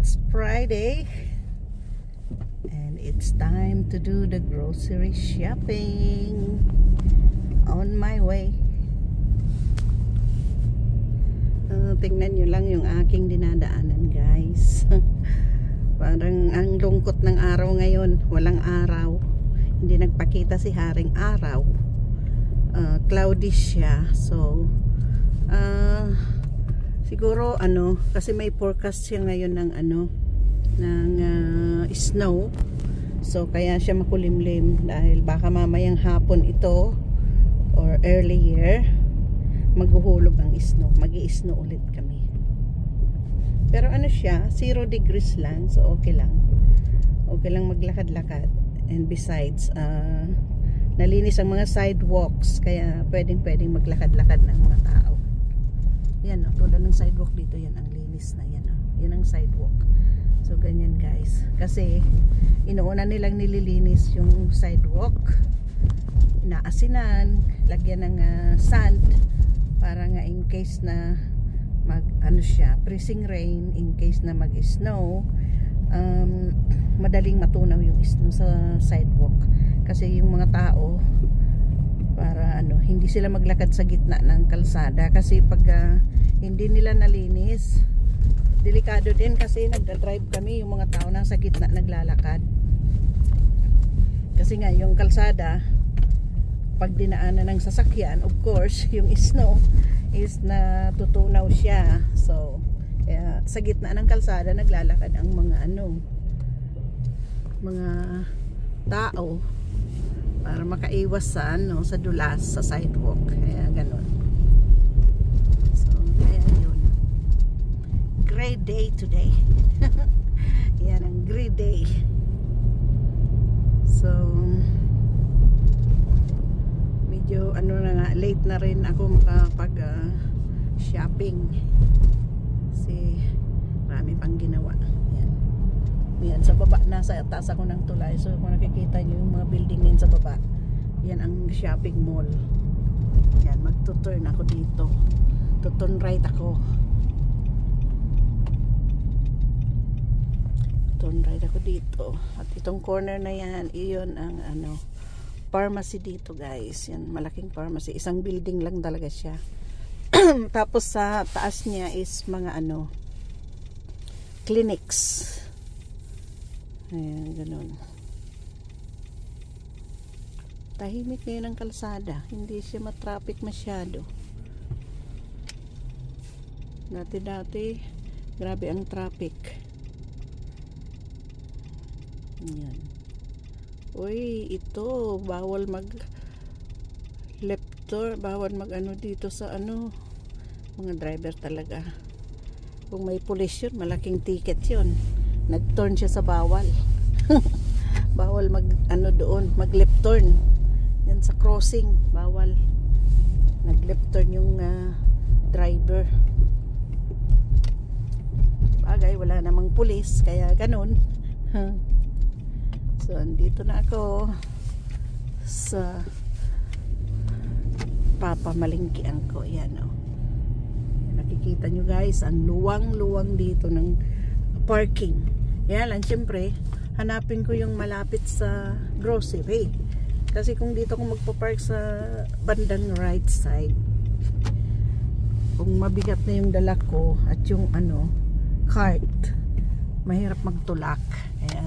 It's Friday and it's time to do the grocery shopping. On my way. Tingnan nyo lang yung aking dinadaanan, guys. Parang ang lungkot ng araw ngayon. Walang araw. Hindi nagpakita si Haring Araw. Cloudy siya. So siguro kasi may forecast siya ngayon ng snow. So kaya siya makulimlim dahil baka mamayang hapon ito or earlier maghuhulog ang snow. Magi-snow ulit kami. Pero siya, 0 degrees lang, so okay lang. Okay lang maglakad-lakad. And besides, nalinis ang mga sidewalks, kaya pwedeng maglakad-lakad ng mga tao. Yan, tulad ng sidewalk dito, yan ang linis na yan. Yan ang sidewalk. So ganyan, guys. Kasi inuuna nilang nililinis yung sidewalk, inaasinan, lagyan ng sand para nga in case na freezing rain, in case na mag-snow, madaling matunaw yung snow sa sidewalk. Kasi yung mga tao para hindi sila maglakad sa gitna ng kalsada kasi pag hindi nila nalinis, delikado din kasi nagda-drive kami, yung mga tao nasa gitna naglalakad. Kasi nga yung kalsada pag dinaanan ng sasakyan, of course, yung snow is natutunaw siya. So, sa gitna ng kalsada naglalakad ang mga mga tao para makaiwas sa sa dulas sa sidewalk. Kaya ganun. So, kaya yun. Great day today. Yan ang great day. So, medyo late na rin ako makapag shopping kasi marami pang ginawa. Yan sa baba, nasa taas ako ng tulay, so kung nakikita nyo yung mga building din sa baba, yan ang shopping mall. Yan, magtuturn ako dito, tuturn right ako, turn right ako dito, at itong corner na yan, iyon ang pharmacy dito, guys. Yan, malaking pharmacy. Isang building lang talaga siya. Tapos sa taas niya is mga clinics. Ayan, ganun. Tahimik ngayon ang kalsada. Hindi siya matraffic masyado. Dati grabe ang traffic. Ayan. Uy, ito bawal mag left turn, bawal mag dito sa mga driver talaga. Kung may pulis yun, malaking ticket yun. Nag-turn siya sa bawal. Bawal mag doon, mag left turn. Yan sa crossing, bawal. Nag left turn yung driver. Bagay, wala namang pulis, kaya ganun. So, andito na ako sa papamalingkian ko. Yan, nakikita nyo, guys, ang luwang-luwang dito ng parking. Yan lang, syempre, hanapin ko yung malapit sa grocery. Kasi kung dito ko magpapark sa bandang right side, kung mabigat na yung dala ko at yung cart, mahirap magtulak. Kaya